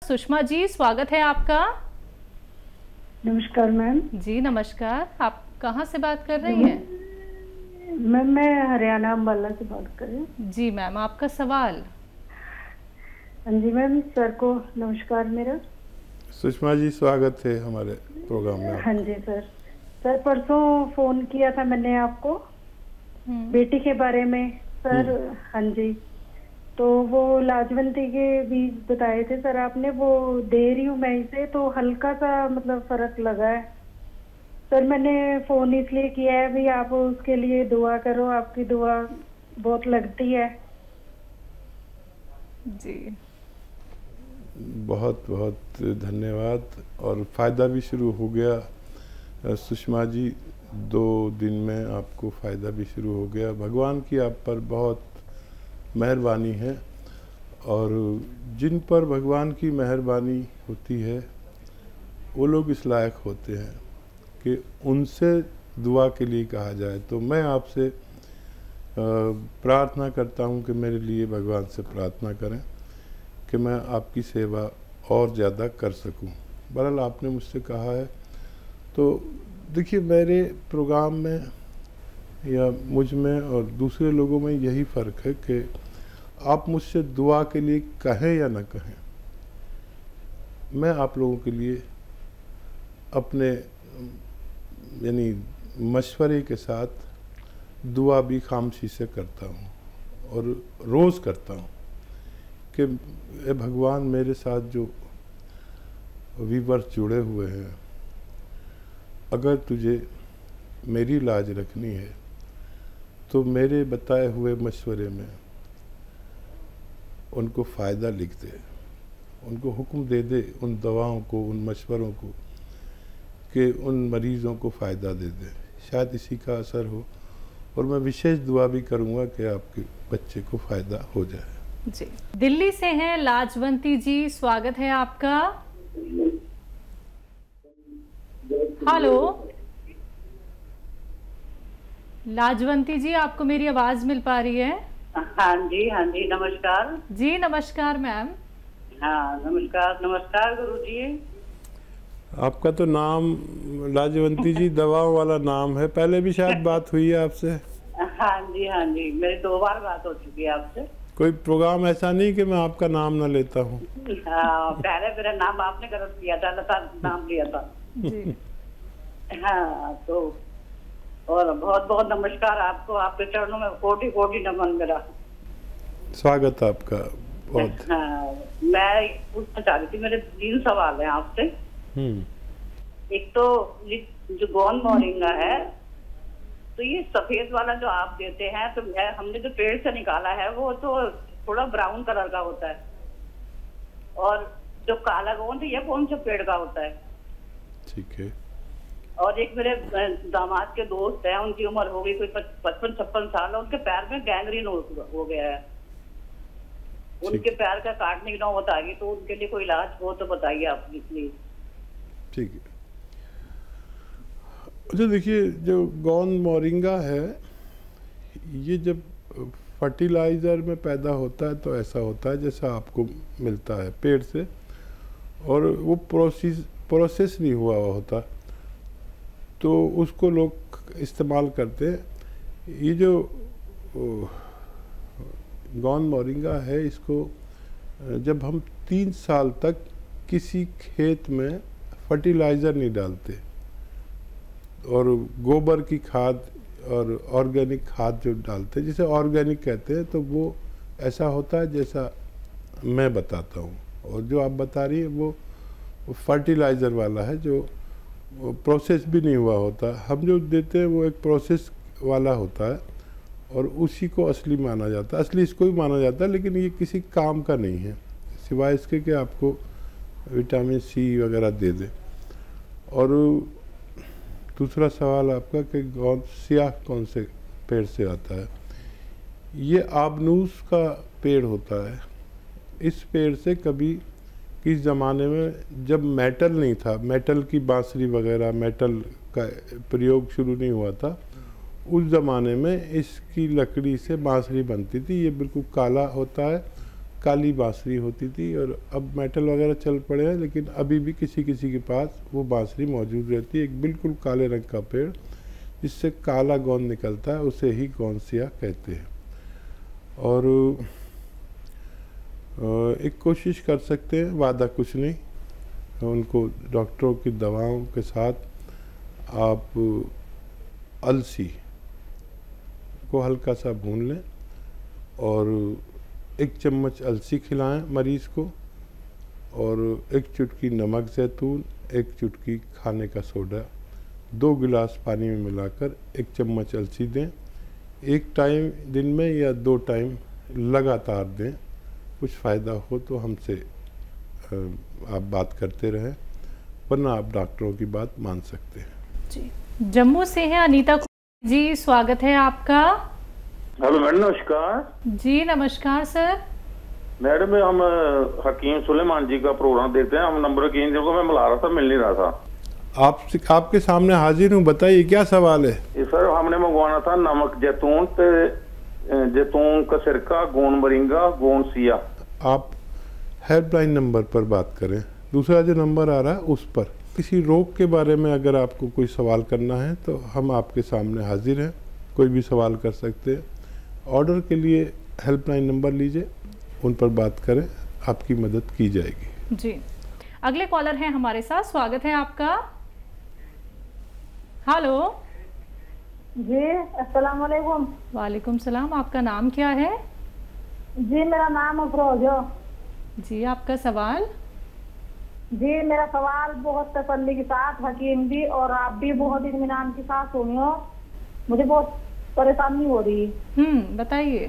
सुषमा जी, स्वागत है आपका। नमस्कार मैम। जी नमस्कार, आप कहाँ से बात कर रही हैं? मैम मैं हरियाणा अम्बाला से बात कर रही हूँ। जी मैम, आपका सवाल। हाँ जी मैम, सर को नमस्कार मेरा। सुषमा जी, स्वागत है हमारे प्रोग्राम में। हाँ जी सर परसों फोन किया था मैंने आपको बेटी के बारे में सर। हाँ जी, तो वो लाजवंती के बीज बताए थे सर आपने, वो दे रही हूँ मैं इसे, तो हल्का सा मतलब फर्क लगा है सर। मैंने फोन इसलिए किया है भी, आप उसके लिए दुआ करो, आपकी दुआ बहुत लगती है जी। बहुत बहुत धन्यवाद। और फ़ायदा भी शुरू हो गया सुषमा जी, 2 दिन में आपको फ़ायदा भी शुरू हो गया। भगवान की आप पर बहुत मेहरबानी है, और जिन पर भगवान की मेहरबानी होती है वो लोग इस लायक होते हैं कि उनसे दुआ के लिए कहा जाए। तो मैं आपसे प्रार्थना करता हूं कि मेरे लिए भगवान से प्रार्थना करें कि मैं आपकी सेवा और ज़्यादा कर सकूं। बहरहाल आपने मुझसे कहा है, तो देखिए मेरे प्रोग्राम में या मुझ में और दूसरे लोगों में यही फ़र्क है कि आप मुझसे दुआ के लिए कहें या ना कहें, मैं आप लोगों के लिए अपने यानी मशवरे के साथ दुआ भी खामोशी से करता हूँ और रोज़ करता हूँ कि ए भगवान, मेरे साथ जो व्यूअर्स जुड़े हुए हैं, अगर तुझे मेरी लाज रखनी है तो मेरे बताए हुए मशवरे में उनको फ़ायदा लिख दे, उनको हुक्म दे दे उन दवाओं को, उन मशवरों को, कि उन मरीज़ों को फ़ायदा दे दे। शायद इसी का असर हो, और मैं विशेष दुआ भी करूँगा कि आपके बच्चे को फ़ायदा हो जाए। जी। दिल्ली से हैं लाजवंती जी, स्वागत है आपका। हेलो लाजवंती जी, आपको मेरी आवाज मिल पा रही है? हाँ जी नमस्कार। जी नमस्कार मैम। हाँ नमस्कार गुरु जी। आपका तो नाम लाजवंती जी दवाओं वाला नाम है, पहले भी शायद बात हुई है आपसे। हाँ जी, मेरी 2 बार बात हो चुकी है आपसे। कोई प्रोग्राम ऐसा नहीं कि मैं आपका नाम ना लेता हूँ। हाँ, पहले मेरा नाम आपने गलत किया था, लता नाम लिया था जी। हाँ, तो और बहुत बहुत नमस्कार आपको, आपके चरणों में कोटि कोटि नमन मेरा। स्वागत आपका बहुत। हाँ, मैं पूछना चाह रही थी, मेरे 3 सवाल हैं आपसे। एक तो जो गोंद मोरिंगा है, तो ये सफेद वाला जो आप देते हैं, तो हमने जो पेड़ से निकाला है वो तो थोड़ा ब्राउन कलर का होता है, और जो काला गोंद ये कौन से पेड़ का होता है? ठीक है। और एक मेरे दामाद के दोस्त हैं, उनकी उम्र हो गई कोई 55-56 साल, उनके पैर में गैंग्रीन हो गया है, उनके पैर का काटने की नौबत आ गई, तो उनके लिए कोई इलाज हो तो बताइए आप प्लीज। ठीक है। अच्छा देखिए, जो गोंद मोरिंगा है, ये जब फर्टिलाइज़र में पैदा होता है तो ऐसा होता है जैसा आपको मिलता है पेड़ से, और वो प्रोसेस नहीं हुआ होता, तो उसको लोग इस्तेमाल करते हैं। ये जो गोंद मोरिंगा है, इसको जब हम 3 साल तक किसी खेत में फर्टिलाइज़र नहीं डालते और गोबर की खाद और ऑर्गेनिक खाद जो डालते हैं, जिसे ऑर्गेनिक कहते हैं, तो वो ऐसा होता है जैसा मैं बताता हूँ, और जो आप बता रही है वो फर्टिलाइज़र वाला है, जो प्रोसेस भी नहीं हुआ होता। हम जो देते हैं वो एक प्रोसेस वाला होता है, और उसी को असली माना जाता है, असली इसको भी माना जाता है, लेकिन ये किसी काम का नहीं है सिवाय इसके कि आपको विटामिन सी वगैरह दे दे। और दूसरा सवाल आपका कि गोंद स्याह कौन से पेड़ से आता है, ये आबनूस का पेड़ होता है। इस पेड़ से कभी किस ज़माने में जब मेटल नहीं था, मेटल की बांसुरी वगैरह, मेटल का प्रयोग शुरू नहीं हुआ था, उस ज़माने में इसकी लकड़ी से बांसुरी बनती थी। ये बिल्कुल काला होता है काली बांसुरी होती थी, और अब मेटल वगैरह चल पड़े हैं, लेकिन अभी भी किसी किसी के पास वो बांसुरी मौजूद रहती है। एक बिल्कुल काले रंग का पेड़ जिससे काला गोंद निकलता है, उसे ही गोंदसिया कहते हैं। और एक कोशिश कर सकते हैं, वादा कुछ नहीं, उनको डॉक्टरों की दवाओं के साथ आप अलसी को हल्का सा भून लें और 1 चम्मच अलसी खिलाएं मरीज़ को, और 1 चुटकी नमक ज़ैतून, 1 चुटकी खाने का सोडा 2 गिलास पानी में मिलाकर 1 चम्मच अलसी दें। 1 टाइम दिन में या 2 टाइम लगातार दें। कुछ फ़ायदा हो तो हमसे आप बात करते रहें, वरना आप डॉक्टरों की बात मान सकते हैं। जी, जम्मू से हैं अनीता जी, स्वागत है आपका। हेलो मैडम, नमस्कार। जी नमस्कार सर। मैडम हम हकीम सुलेमान जी का प्रोग्राम देखते हैं, हम नंबर की को मैं मिला रहा था, मिल नहीं रहा था। आपके सामने हाजिर हूँ, बताइए क्या सवाल है। सर हमने मंगवाना था नमक जैतून जैतून का सिरका, गोंद मोरिंगा, गोंद सिया। आप हेल्पलाइन नंबर पर बात करें, दूसरा जो नंबर आ रहा है उस पर। किसी रोग के बारे में अगर आपको कोई सवाल करना है तो हम आपके सामने हाजिर हैं, कोई भी सवाल कर सकते हैं। ऑर्डर के लिए हेल्पलाइन नंबर लीजिए, उन पर बात करें, आपकी मदद की जाएगी। जी, अगले कॉलर हैं हमारे साथ, स्वागत है आपका। हेलो जी, अस्सलाम वालेकुम। वालेकुम सलाम, आपका नाम क्या है? जी मेरा नाम अफरोजा। जी, आपका सवाल? जी मेरा सवाल बहुत तसल्ली के साथ हकीम भी और आप भी बहुत इत्मीनान के साथ सुनियो, मुझे बहुत परेशानी हो रही। बताइए।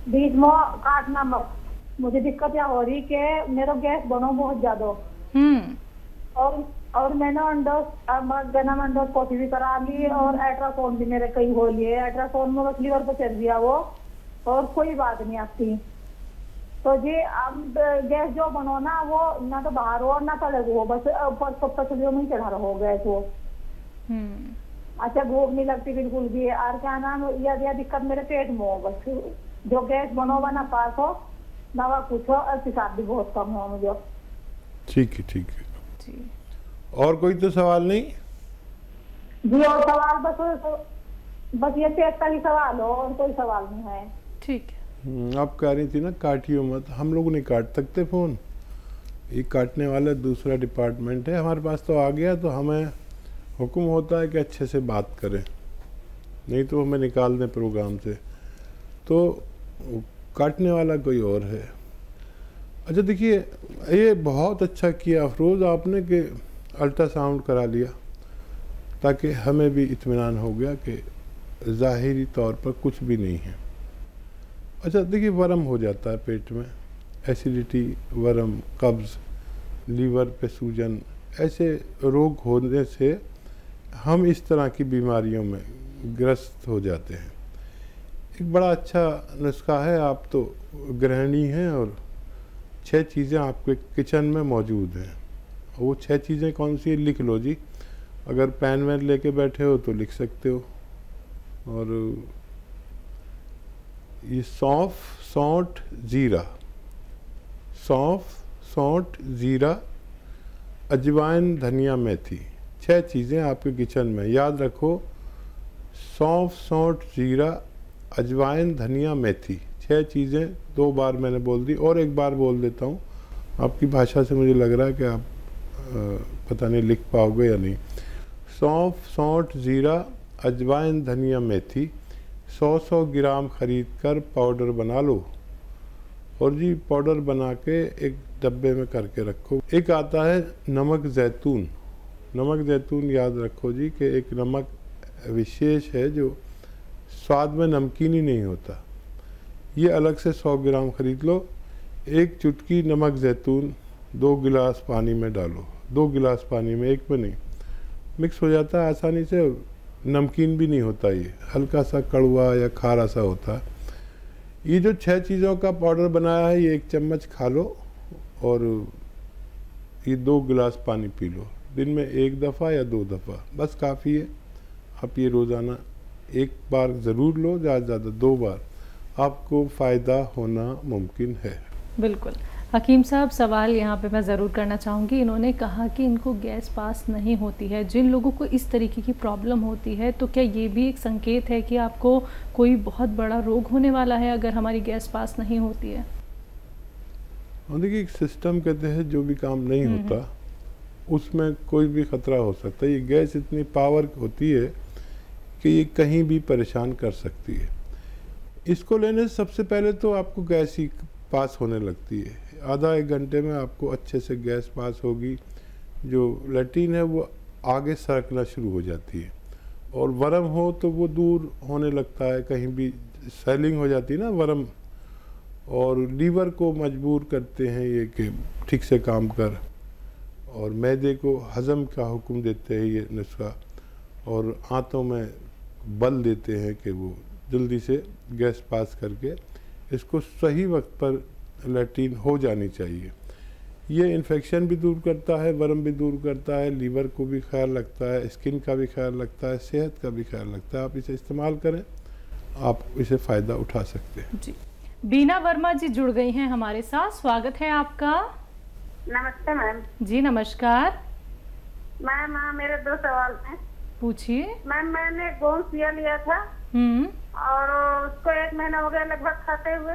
बीच में काटना मत, मुझे दिक्कत क्या हो रही कि मेरा गैस बनो बहुत ज्यादा। और मैंने एंडोस्कोपी भी करा ली और अल्ट्रासाउंड भी मेरे कई हो लिए। अल्ट्रासाउंड में बस लीवर पे चल दिया वो, और कोई बात नहीं आती। तो जी अब गैस जो बनो ना, वो ना तो बाहर हो ना तो अलग हो, बस ऊपर में चढ़ा रहो गैस वो। अच्छा, भूख नहीं लगती बिल्कुल भी। और क्या नाम, यह दिक्कत मेरे पेट में हो, बस जो गैस बनो ना पास हो, दवा कुछ हो, और पेशाब भी बहुत कम हो मुझे। ठीक है, ठीक है जी। और कोई तो सवाल नहीं जी? और सवाल बस ये पेट का ही सवाल हो, और कोई सवाल नहीं है। ठीक है। आप कह रही थी ना काटियो मत, हम लोग नहीं काट सकते फ़ोन, ये काटने वाला दूसरा डिपार्टमेंट है। हमारे पास तो आ गया तो हमें हुक्म होता है कि अच्छे से बात करें, नहीं तो हमें निकाल दें प्रोग्राम से। तो काटने वाला कोई और है। अच्छा देखिए, ये बहुत अच्छा किया अफरोज़ आपने कि अल्ट्रासाउंड करा लिया, ताकि हमें भी इत्मीनान हो गया कि ज़ाहिरी तौर पर कुछ भी नहीं है। अच्छा देखिए, वर्म हो जाता है पेट में, एसिडिटी, वर्म, कब्ज़, लीवर पे सूजन, ऐसे रोग होने से हम इस तरह की बीमारियों में ग्रस्त हो जाते हैं। एक बड़ा अच्छा नुस्खा है, आप तो गृहिणी हैं और 6 चीज़ें आपके किचन में मौजूद हैं। वो 6 चीज़ें कौन सी है, लिख लो जी। अगर पेन वैन लेके बैठे हो तो लिख सकते हो। और ये सौंफ, सौंठ, ज़ीरा, सौंफ, सौंठ, ज़ीरा, अजवाइन, धनिया, मेथी, 6 चीज़ें आपके किचन में। याद रखो, सौंफ, सौंठ, ज़ीरा, अजवाइन, धनिया, मेथी, 6 चीज़ें 2 बार मैंने बोल दी, और एक बार बोल देता हूँ। आपकी भाषा से मुझे लग रहा है कि आप पता नहीं लिख पाओगे या नहीं। सौंफ, सौंठ, ज़ीरा, अजवाइन, धनिया, मेथी 100 ग्राम ख़रीद कर पाउडर बना लो, और जी पाउडर बना के एक डब्बे में करके रखो। एक आता है नमक ज़ैतून। नमक ज़ैतून याद रखो जी कि एक नमक विशेष है जो स्वाद में नमकीनी नहीं होता। ये अलग से 100 ग्राम ख़रीद लो। 1 चुटकी नमक ज़ैतून 2 गिलास पानी में डालो, 2 गिलास पानी में, एक में नहीं। मिक्स हो जाता है आसानी से, नमकीन भी नहीं होता, ये हल्का सा कड़वा या खारा सा होता है। ये जो 6 चीज़ों का पाउडर बनाया है, ये 1 चम्मच खा लो, और ये 2 गिलास पानी पी लो। दिन में 1 दफ़ा या 2 दफ़ा बस काफ़ी है। आप ये रोज़ाना 1 बार ज़रूर लो, ज़्यादा से ज़्यादा 2 बार, आपको फ़ायदा होना मुमकिन है। बिल्कुल। हकीम साहब, सवाल यहाँ पे मैं ज़रूर करना चाहूँगी। इन्होंने कहा कि इनको गैस पास नहीं होती है। जिन लोगों को इस तरीके की प्रॉब्लम होती है, तो क्या ये भी एक संकेत है कि आपको कोई बहुत बड़ा रोग होने वाला है अगर हमारी गैस पास नहीं होती है? देखिए, एक सिस्टम कहते हैं जो भी काम नहीं होता उसमें कोई भी ख़तरा हो सकता है। ये गैस इतनी पावर होती है कि ये कहीं भी परेशान कर सकती है। इसको लेने से सबसे पहले तो आपको गैस ही पास होने लगती है। आधा एक घंटे में आपको अच्छे से गैस पास होगी। जो लैट्रिन है वो आगे सरकना शुरू हो जाती है, और वर्म हो तो वो दूर होने लगता है, कहीं भी स्वेलिंग हो जाती है ना वर्म, और लीवर को मजबूर करते हैं ये कि ठीक से काम कर, और मैदे को हज़म का हुक्म देते हैं ये नुस्खा, और आंतों में बल देते हैं कि वो जल्दी से गैस पास करके इसको सही वक्त पर लैट्रिन हो जानी चाहिए। ये इन्फेक्शन भी दूर करता है, वर्म भी दूर करता है, लीवर को भी ख्याल रखता है, स्किन का भी ख्याल रखता है, सेहत का भी ख्याल रखता है। आप इसे इस्तेमाल करें, आप इसे फ़ायदा उठा सकते हैं। जी। बीना वर्मा जी जुड़ गई हैं हमारे साथ, स्वागत है आपका। नमस्ते मैम। जी नमस्कार। मैम मेरे 2 सवाल हैं। पूछिए। मैम मैंने गोंसिया लिया था और उसको 1 महीना हो गया लगभग खाते हुए।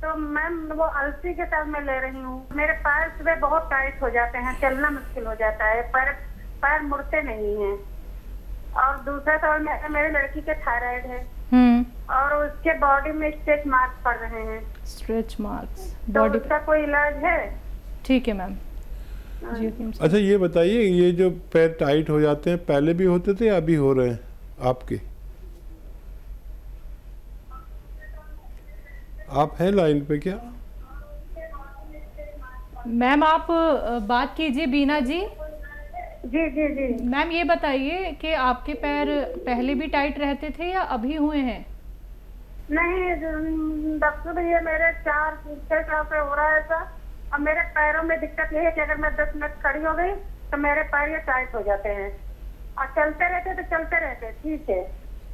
तो मैम वो अलसी के साथ मैं ले रही हूँ। मेरे पैर सुबह बहुत टाइट हो जाते हैं, चलना मुश्किल हो जाता है, पैर मुड़ते नहीं हैं। और दूसरा सवाल, मेरे लड़की के थायराइड है और उसके बॉडी में स्ट्रेच मार्क्स पड़ रहे हैं। स्ट्रेच मार्क्स तो बॉडी उसका कोई इलाज है? ठीक है मैम। अच्छा, ये बताइए, ये जो पैर टाइट हो जाते हैं पहले भी होते थे या अभी हो रहे हैं आपके? आप हैं लाइन पे क्या? मैम आप बात कीजिए बीना जी। जी जी जी। मैम ये बताइए कि आपके पैर पहले भी टाइट रहते थे या अभी हुए हैं? नहीं डॉक्टर भैया, मेरे 4-6 साल से हो रहा है ऐसा। अब मेरे पैरों में दिक्कत ये है कि अगर मैं 10 मिनट खड़ी हो गई तो मेरे पैर ये टाइट हो जाते हैं, और चलते रहते तो चलते रहते ठीक है,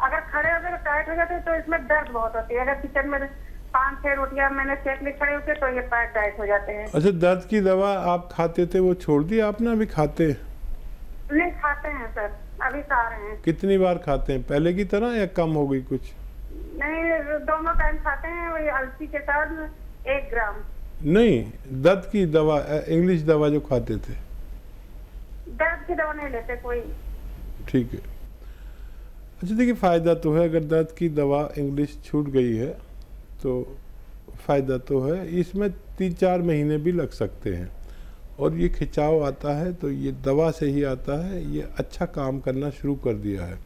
अगर खड़े हो गए तो टाइट हो जाते, तो इसमें दर्द बहुत होती है। अगर किचन में 5-6 रोटियां मैंने सेक ली खड़े होके तो ये पैर टाइट हो जाते हैं। अच्छा, दर्द की दवा आप खाते थे वो छोड़ दी आपने? अभी खाते हैं? नहीं खाते हैं सर, अभी खा रहे हैं। कितनी बार खाते हैं, पहले की तरह या कम हो गई कुछ? नहीं, दोनों टाइम खाते हैं, वही अलसी के साथ 1 ग्राम। नहीं, दर्द की दवा, इंग्लिश दवा जो खाते थे। दर्द की दवा नहीं लेते कोई। ठीक है। अच्छा देखिए, फ़ायदा तो है, अगर दर्द की दवा इंग्लिश छूट गई है तो फ़ायदा तो है। इसमें 3-4 महीने भी लग सकते हैं, और ये खिंचाव आता है तो ये दवा से ही आता है। ये अच्छा काम करना शुरू कर दिया है,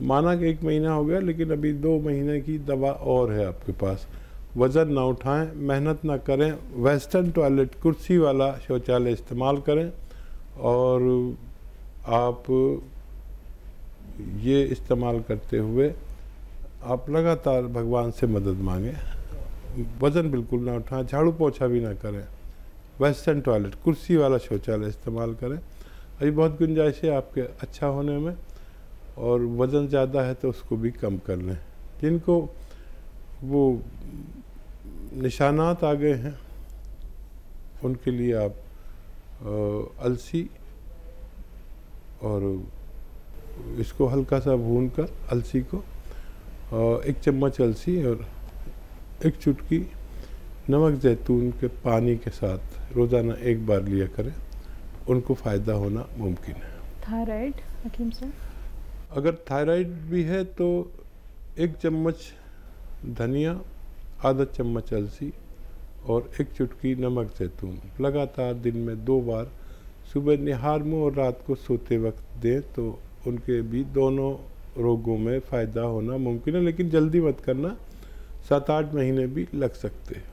माना कि 1 महीना हो गया, लेकिन अभी 2 महीने की दवा और है आपके पास। वज़न ना उठाएं, मेहनत ना करें, वेस्टर्न टॉयलेट कुर्सी वाला शौचालय इस्तेमाल करें, और आप ये इस्तेमाल करते हुए आप लगातार भगवान से मदद मांगें। वज़न बिल्कुल ना उठाएं, झाड़ू पोछा भी ना करें, वेस्टर्न टॉयलेट कुर्सी वाला शौचालय इस्तेमाल करें। अभी बहुत गुंजाइश है आपके अच्छा होने में, और वज़न ज़्यादा है तो उसको भी कम कर लें। जिनको वो निशानात आ गए हैं उनके लिए आप अलसी और इसको हल्का सा भूनकर अलसी को 1 चम्मच अलसी और 1 चुटकी नमक जैतून के पानी के साथ रोज़ाना 1 बार लिया करें, उनको फ़ायदा होना मुमकिन है। थायराइड हकीम साहब? अगर थायराइड भी है तो 1 चम्मच धनिया, आधा चम्मच अलसी और 1 चुटकी नमक जैतून लगातार दिन में 2 बार सुबह निहार में और रात को सोते वक्त दें, तो उनके भी दोनों रोगों में फ़ायदा होना मुमकिन है। लेकिन जल्दी मत करना, 7-8 महीने भी लग सकते हैं।